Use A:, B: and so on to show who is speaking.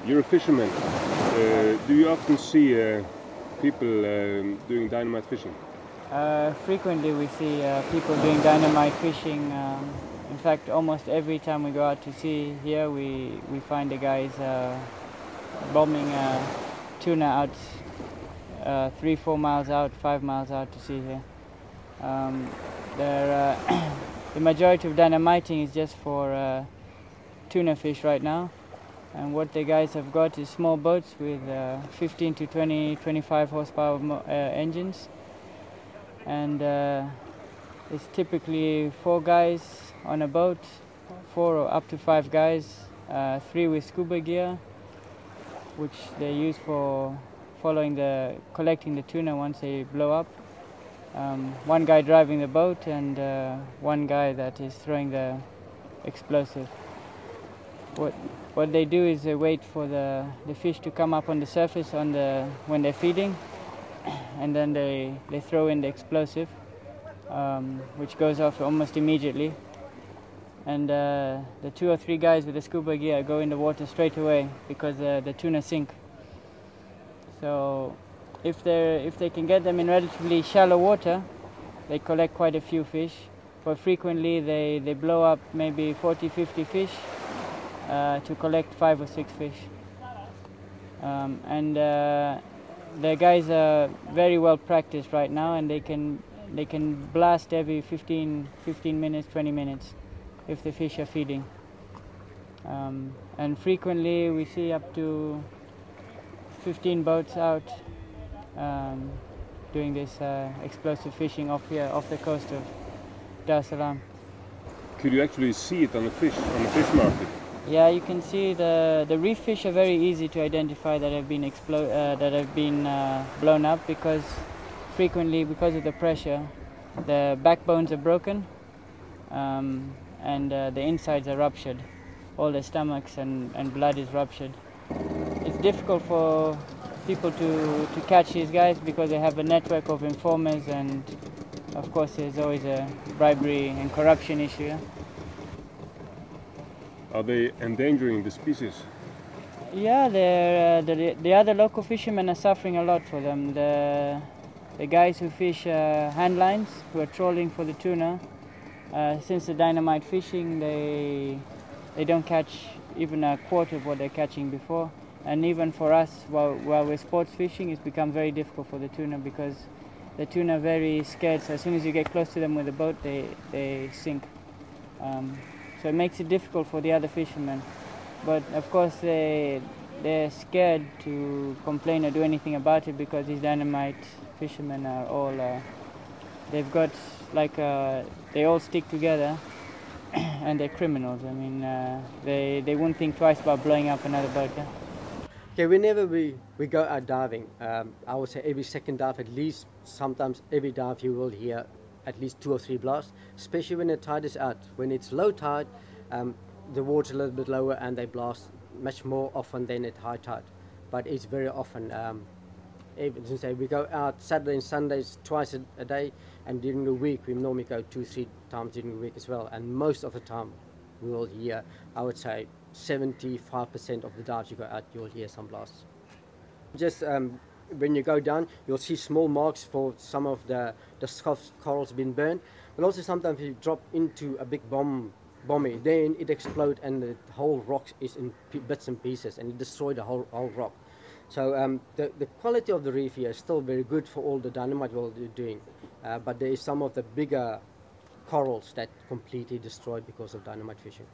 A: You're a fisherman. Do you often see people doing dynamite fishing?
B: Frequently we see people doing dynamite fishing. In fact, almost every time we go out to sea here, we find the guys bombing tuna out 3-4 miles out, 5 miles out to sea here. The majority of dynamiting is just for tuna fish right now, and what the guys have got is small boats with 15 to 25 horsepower engines, and it's typically 4 guys on a boat, 4 or up to 5 guys, 3 with scuba gear, which they use for collecting the tuna once they blow up. 1 guy driving the boat and 1 guy that is throwing the explosive. What they do is they wait for the fish to come up on the surface when they're feeding, and then they throw in the explosive, which goes off almost immediately. And the 2 or 3 guys with the scuba gear go in the water straight away because the tuna sink. So if they can get them in relatively shallow water, they collect quite a few fish. But frequently they blow up maybe 40-50 fish to collect 5 or 6 fish. The guys are very well practiced right now, and they can blast every 15 minutes, 20 minutes if the fish are feeding. And frequently we see up to 15 boats out doing this explosive fishing off the coast of Salaam.
A: Could you actually see it on the fish market?
B: Yeah, you can see the reef fish are very easy to identify that have been blown up, because frequently, because of the pressure, the backbones are broken and the insides are ruptured. All the stomachs and blood is ruptured. It's difficult for people to catch these guys because they have a network of informers, and of course there's always a bribery and corruption issue.
A: Are they endangering the species?
B: Yeah, the other local fishermen are suffering a lot for them. The guys who fish hand lines, who are trawling for the tuna, since the dynamite fishing, they don't catch even a quarter of what they're catching before. And even for us, while we're sports fishing, it's become very difficult for the tuna, because the tuna are very scared. So as soon as you get close to them with a boat, they sink. So it makes it difficult for the other fishermen. But of course they're scared to complain or do anything about it, because these dynamite fishermen are all, they've got like, they all stick together and they're criminals. I mean, they wouldn't think twice about blowing up another boat. Yeah?
C: Okay, whenever we go out diving, I would say every second dive, at least, sometimes every dive, you will hear at least 2 or 3 blasts, especially when the tide is out. When it's low tide, the water's a little bit lower and they blast much more often than at high tide. But it's very often. We go out Saturday and Sundays twice a day, and during the week we normally go 2-3 times during the week as well. And most of the time we will hear, I would say 75% of the dives you go out, you'll hear some blasts. Just when you go down, you'll see small marks for some of the soft corals being burned, but also sometimes you drop into a big bomby, then it explodes and the whole rock is in bits and pieces, and it destroys the whole rock. So the quality of the reef here is still very good for all the dynamite we're doing, but there is some of the bigger corals that completely destroyed because of dynamite fishing.